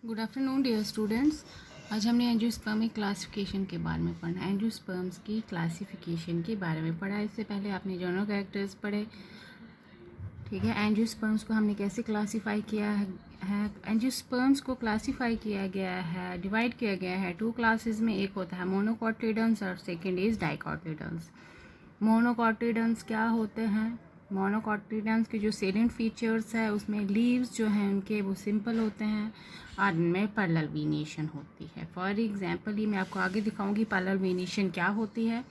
Good afternoon dear students. आज हमने angiosperm की क्लासिफिकेशन के बारे में पढ़ा। एंजियोस्पर्म्स की क्लासिफिकेशन के बारे में पढ़ा। इससे पहले आपने जनरल कैरेक्टर्स पढ़े, ठीक है। एंजियोस्पर्म्स को हमने कैसे क्लासीफाई किया है एंजियोस्पर्म्स को क्लासीफाई किया गया है, डिवाइड किया गया है टू क्लासेस में। एक होता है मोनोकॉटिलिडन्स और सेकेंड इज डाइकॉटिलिडन्स। मोनोकॉटिलिडन्स क्या होते हैं? मोनोकॉटिलिडन्स के जो सेलेंट फीचर्स है उसमें लीव्स जो हैं उनके वो सिंपल होते हैं और इनमें पैरेलल वेनिएशन होती है। फॉर एग्जांपल ये मैं आपको आगे दिखाऊंगी पैरेलल वेनिएशन क्या होती है।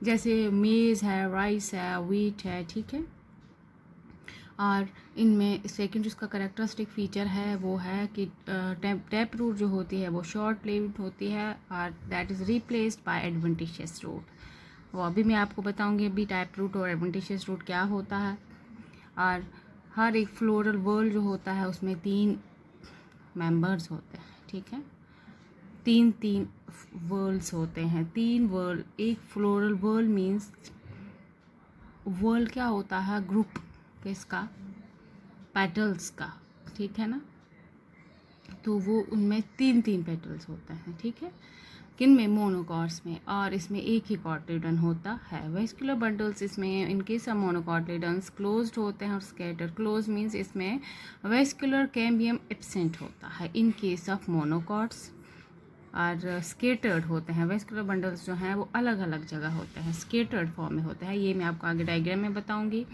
जैसे मेज़ है, राइस है, व्हीट है, ठीक है। और इनमें सेकंड जिसका करेक्टरिस्टिक फीचर है वो है कि टैप रूट जो होती है वो शॉर्ट लिव्ड होती है और that is replaced by adventitious root. वो अभी मैं आपको बताऊंगी अभी टैप रूट और एडवेंटिशियस रूट क्या होता है। और हर एक फ्लोरल वर्ल जो होता है उसमें 3 मेंबर्स होते हैं, ठीक है। 3 वर्ल्स होते हैं, 3 वर्ल। एक फ्लोरल वर्ल मीन्स वर्ल क्या होता है? ग्रुप किसका? पेटल्स का, ठीक है ना। तो वो उनमें 3 पेटल्स होते हैं, ठीक है। किन में? मोनोकॉट्स में। और इसमें एक ही कॉटिलिडन होता है। वेस्कुलर बंडल्स इसमें in case of monocotyledons closed होते हैं और स्कैटर। क्लोज मीन्स इसमें वेस्कुलर कैम्बियम एब्सेंट होता है इन केस ऑफ मोनोकॉट्स। और स्केटर्ड होते हैं। वेस्कुलर बंडल्स जो हैं वो अलग अलग जगह होते हैं, स्केटर्ड फॉर्म में होते हैं। ये मैं आपको आगे डायग्राम में बताऊंगी।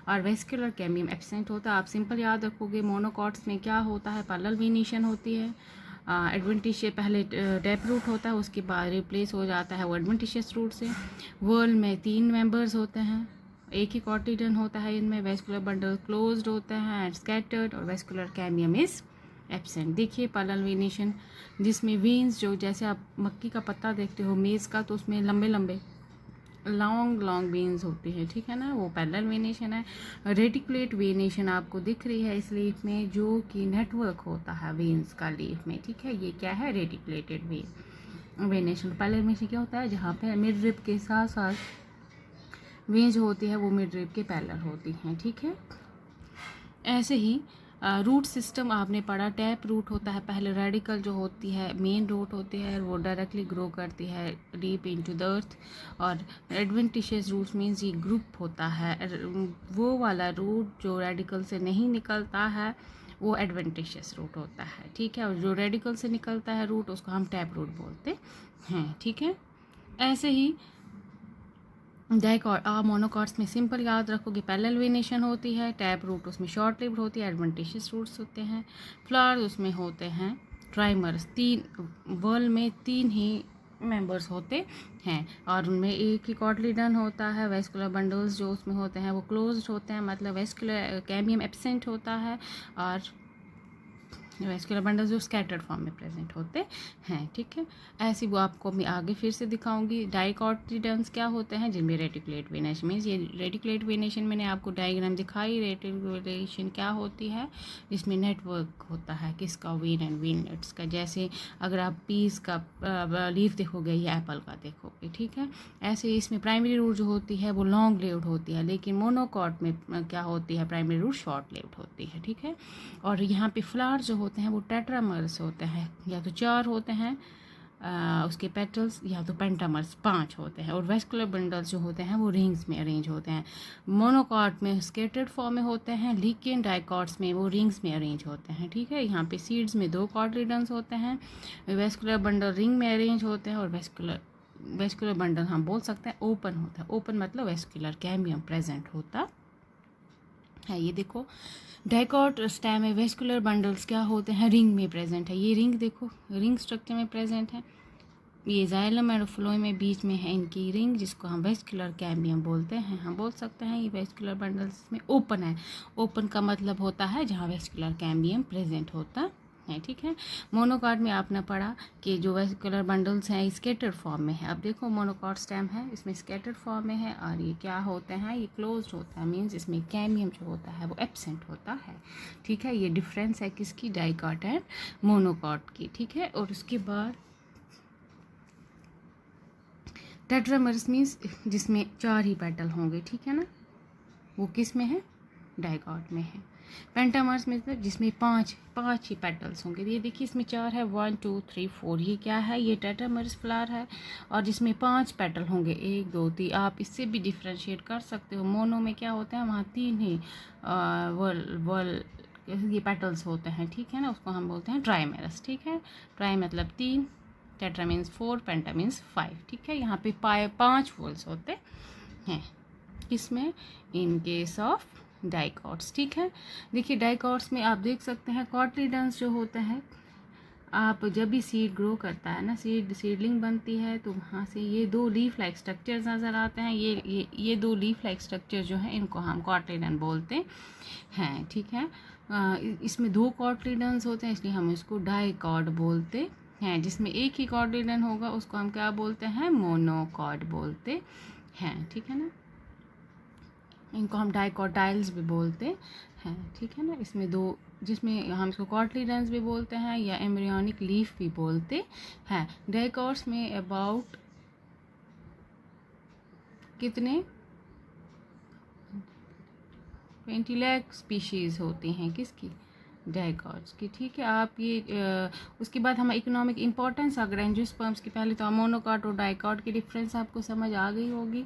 और वेस्कुलर कैम्बियम एब्सेंट होता है। आप सिंपल याद रखोगे मोनोकॉट्स में क्या होता है? पैरेलल वेनिएशन होती है। एडवेंटिशियस पहले टैप रूट होता है, उसके बाद रिप्लेस हो जाता है वो एडवेंटिशियस रूट से। वर्ल में 3 मेंबर्स होते हैं, एक ही कॉटिलिडन होता है इनमें। वेस्कुलर बंडल क्लोज्ड होते हैं एंड स्कैटर्ड और वेस्कुलर कैम्बियम इज एब्सेंट। देखिए पैरेलल वेनिएशन जिसमें वेन्स जो जैसे आप मक्की का पत्ता देखते हो मेज़ का, तो उसमें लंबे लंबे लॉन्ग वेन्स होती है, ठीक है ना। वो पैरेलल वेनिएशन है। रेटिकुलेट वेनिएशन आपको दिख रही है इस लीफ में, जो कि नेटवर्क होता है वेन्स का लीफ में, ठीक है। ये क्या है? रेटिकुलेटेड वेनिएशन। पैरेलल वेनिएशन क्या होता है? जहाँ पे मिड रिब के साथ साथ वेन्स होती है वो मिड रिब के पैरेलल होती हैं, ठीक है। ऐसे ही रूट सिस्टम आपने पढ़ा। टैप रूट होता है पहले, रेडिकल जो होती है मेन रूट होती है वो डायरेक्टली ग्रो करती है डीप इनटू द अर्थ। और एडवेंटिशियस रूट्स मीन्स ये ग्रुप होता है। वो वाला रूट जो रेडिकल से नहीं निकलता है वो एडवेंटिशियस रूट होता है, ठीक है। और जो रेडिकल से निकलता है रूट उसको हम टैप रूट बोलते हैं, ठीक है। ऐसे ही मोनोकॉट्स में सिंपल याद रखोगे पैरेलल वेनिएशन होती है। टैप रूट उसमें शॉर्ट लिव्ड होती है, एडवेंटिशियस रूट्स होते हैं। फ्लावर्स उसमें होते हैं ट्राइमर्स। 3 वर्ल में 3 ही मेंबर्स होते हैं और उनमें एक ही कॉटिलिडन होता है। वेस्कुलर बंडल्स जो उसमें होते हैं वो क्लोज्ड होते हैं, मतलब वेस्कुलर कैम्बियम एब्सेंट होता है। और वेस्कुलर बंडल्स जो स्कैटर्ड फॉर्म में प्रेजेंट होते हैं, ठीक है। ऐसी वो आपको मैं आगे फिर से दिखाऊंगी। डाइकॉटिलिडन्स क्या होते हैं? जिनमें रेटिकुलेट वेनिएशन मीन्स ये रेटिकुलेट वेनिएशन मैंने आपको डायग्राम दिखाई। रेटिकुलेशन क्या होती है? जिसमें नेटवर्क होता है किसका? वेन एंड वेनलेट्स का। जैसे अगर आप पीस का लीफ देखोगे या एप्पल का देखोगे, ठीक है। ऐसे इसमें प्राइमरी रूट जो होती है वो लॉन्ग लिव्ड होती है, लेकिन मोनोकॉट में क्या होती है? प्राइमरी रूट शॉर्ट लिव्ड होती है, ठीक है। और यहाँ पे फ्लावर जो होते हैं वो टेट्रामर्स होते हैं, या तो 4 होते हैं उसके पेटल्स, या तो पेंटामर्स 5 होते हैं। और वेस्कुलर बंडल्स जो होते हैं वो रिंग्स में अरेंज होते हैं। मोनोकॉट में स्केटर्ड फॉर्म में होते हैं, लेकिन डाइकॉट्स में वो रिंग्स में अरेंज होते हैं, ठीक है। यहाँ पे सीड्स में 2 कॉटिलिडन्स होते हैं। वेस्कुलर बंडल रिंग में अरेंज होते हैं और वेस्कुलर बंडल हम बोल सकते हैं ओपन होता है। ओपन मतलब वेस्कुलर कैम्बियम प्रेजेंट होता है। ये देखो डाइकॉट स्टेम में वेस्कुलर बंडल्स क्या होते हैं? रिंग में प्रेजेंट है। ये रिंग देखो, रिंग स्ट्रक्चर में प्रेजेंट है। ये जाइलम एंड फ्लोएम में बीच में है इनकी रिंग, जिसको हम वेस्कुलर कैम्बियम बोलते हैं। हम बोल सकते हैं ये वेस्कुलर बंडल्स में ओपन है। ओपन का मतलब होता है जहाँ वेस्कुलर कैम्बियम प्रेजेंट होता है, ठीक है। मोनोकॉट में आपने पढ़ा कि जो वेस्कुलर बंडल्स हैं स्कैटर्ड फॉर्म में है। अब देखो मोनोकॉट स्टेम है, इसमें स्कैटर्ड फॉर्म में है और ये क्या होते हैं? ये क्लोज्ड होता है, मीन्स इसमें कैम्बियम जो होता है वो एब्सेंट होता है, ठीक है। ये डिफरेंस है किसकी? डाइकॉट एंड मोनोकॉट की, ठीक है। और उसके बाद टेट्रामर्स मीन्स जिसमें 4 ही पेटल होंगे, ठीक है ना। वो किस में है? डाइकॉट में है। पेंटामर्स में तो जिसमें पाँच ही पेटल्स होंगे। ये देखिए इसमें 4 है, 1 2 3 4, ये क्या है, ये टेट्रामर्स फ्लावर है और जिसमें 5 पेटल होंगे, 1 2 3। आप इससे भी डिफ्रेंशिएट कर सकते हो। मोनो में क्या होता है, वहाँ 3 ही ये पेटल्स होते हैं, ठीक है ना, उसको हम बोलते हैं ट्राइमेरस, ठीक है। ट्राई मतलब 3, टेट्रा मीन्स 4, पेंटा मीन्स 5, ठीक है। यहाँ पे 5 वॉल्स होते हैं इसमें, इन केस ऑफ डाइकॉट्स, ठीक है। देखिए डाइकॉट्स में आप देख सकते हैं कॉटलीडन्स जो होते हैं, आप जब भी सीड ग्रो करता है ना, सीडलिंग बनती है, तो वहाँ से ये 2 लीफ लाइक स्ट्रक्चर्स नज़र आते हैं। ये 2 लीफ लाइक स्ट्रक्चर जो है इनको हम कॉटलीडन बोलते हैं, ठीक है। इसमें 2 कॉटलीडन्स होते हैं, इसलिए हम इसको डाइकॉट बोलते हैं। जिसमें एक ही कॉटलीडन होगा उसको हम क्या बोलते हैं, मोनोकॉट बोलते हैं, ठीक है ना। इनको हम डाइकोटाइल्स भी बोलते हैं, ठीक है ना। इसमें 2, जिसमें हम इसको कॉटलीडन्स भी बोलते हैं या एम्ब्रियोनिक लीफ भी बोलते हैं। डाइकॉट्स में अबाउट कितने 20 लाख स्पीशीज़ होती हैं, किसकी, डाइकॉट्स की, ठीक है। आप ये उसके बाद हमें इकोनॉमिक इंपॉर्टेंस, अगर एंजियोस्पर्म्स की पहले तो मोनोकॉट और डाइकॉट की डिफरेंस आपको समझ आ गई होगी।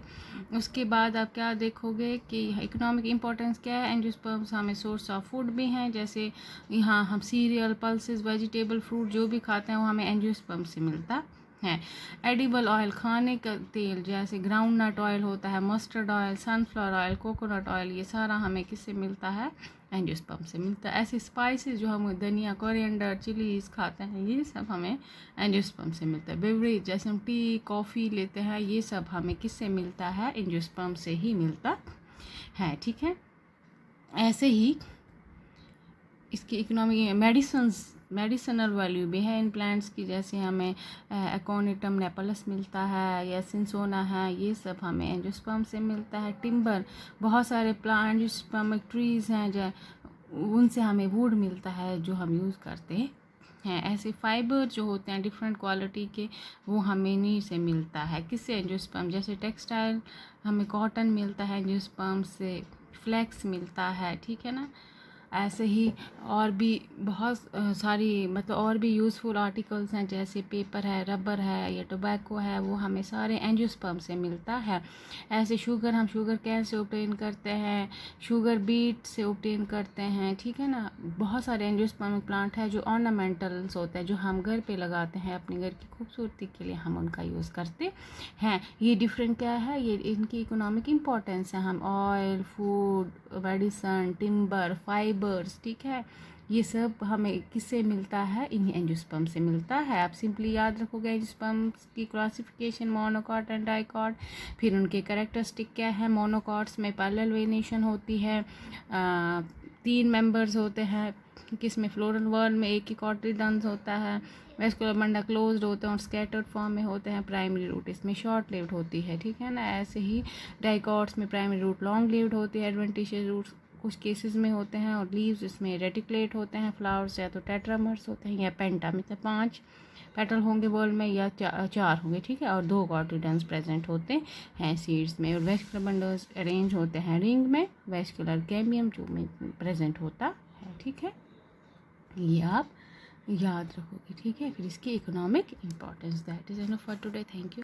उसके बाद आप क्या देखोगे कि इकोनॉमिक इंपॉर्टेंस क्या है। एंजियोस्पर्म्स हमें सोर्स ऑफ फूड भी हैं, जैसे यहाँ हम सीरियल, पल्सेस, वेजिटेबल, फ्रूट जो भी खाते हैं वो हमें एंजियोस्पर्म से मिलता है। एडिबल ऑयल, खाने का तेल, जैसे ग्राउंड नट ऑयल होता है, mustard oil, sunflower oil, coconut oil, ये सारा हमें किससे मिलता है, एंजियोस्पर्म से मिलता है। ऐसे स्पाइसेस जो हम धनिया, कोरिएंडर, चिलीज खाते हैं, ये सब हमें एंजियोस्पर्म से मिलता है। बेवरेज जैसे हम टी, कॉफ़ी लेते हैं, ये सब हमें किससे मिलता है, एंजियोस्पर्म से ही मिलता है, ठीक है। ऐसे ही इसकी इकोनॉमिक मेडिसिनल वैल्यू भी है इन प्लांट्स की, जैसे हमें एकोनिटम नेपलस मिलता है या सिंसोना है, ये सब हमें एंजियोस्पर्म से मिलता है। टिम्बर, बहुत सारे प्लांट एंजियोस्पर्मिक ट्रीज़ हैं जो उनसे हमें वुड मिलता है जो हम यूज़ करते हैं। ऐसे फाइबर जो होते हैं डिफरेंट क्वालिटी के, वो हमें नी से मिलता है, किससे, एंजियोस्पर्म। जैसे टेक्सटाइल हमें कॉटन मिलता है एंजियोस्पर्म से, फ्लैक्स मिलता है, ठीक है ना। ऐसे ही और भी बहुत सारी मतलब और भी यूज़फुल आर्टिकल्स हैं, जैसे पेपर है, रबर है या टोबैको है, वो हमें सारे एंजियोस्पर्म से मिलता है। ऐसे शुगर, हम शुगर कैन से ऑब्टेन करते हैं, शुगर बीट से ऑब्टेन करते हैं, ठीक है ना। बहुत सारे एंजियोस्पर्मिक प्लांट है जो ऑर्नामेंटल्स होते हैं, जो हम घर पे लगाते हैं अपने घर की खूबसूरती के लिए, हम उनका यूज़ करते हैं। ये डिफरेंट क्या है, ये इनकी इकोनॉमिक इम्पोर्टेंस है। हम oil, food, medicine, timber, fibres, ठीक है, ये सब हमें किससे मिलता है, इन्हीं एंजियोस्पर्म से मिलता है। आप सिंपली याद रखोगे एंजियोस्पर्म्स की क्लासिफिकेशन, मोनोकॉट एंड डाइकॉट। फिर उनके कैरेक्टरिस्टिक क्या है, मोनोकॉट्स में पैरेलल वेनेशन होती है, 3 मेंबर्स होते हैं, किसमें फ्लोरल वर्ड में एक ही कॉटलीडन्स होता है, वेस्कुलर बंडा क्लोज्ड होते हैं और स्कैटर्ड फॉर्म में होते हैं, प्राइमरी रूट इसमें शॉर्ट लिव्ड होती है, ठीक है ना। ऐसे ही डाइकॉट्स में प्राइमरी रूट लॉन्ग लिव्ड होती है, एडवेंटिशियस रूट्स कुछ केसेस में होते हैं, और लीव्स इसमें रेटिकुलेट होते हैं, फ्लावर्स या तो टेट्रामर्स होते हैं या पेंटा में तो 5 पेटल होंगे बॉल में या 4 होंगे, ठीक है। और 2 कॉटलीडन्स प्रेजेंट होते हैं सीड्स में, और वेस्कुलर बंडल्स अरेंज होते हैं रिंग में, वेस्कुलर कैम्बियम जो में प्रेजेंट होता है, ठीक है। ये आप याद रखोगे, ठीक है। फिर इसकी economic importance, that is enough for today, thank you.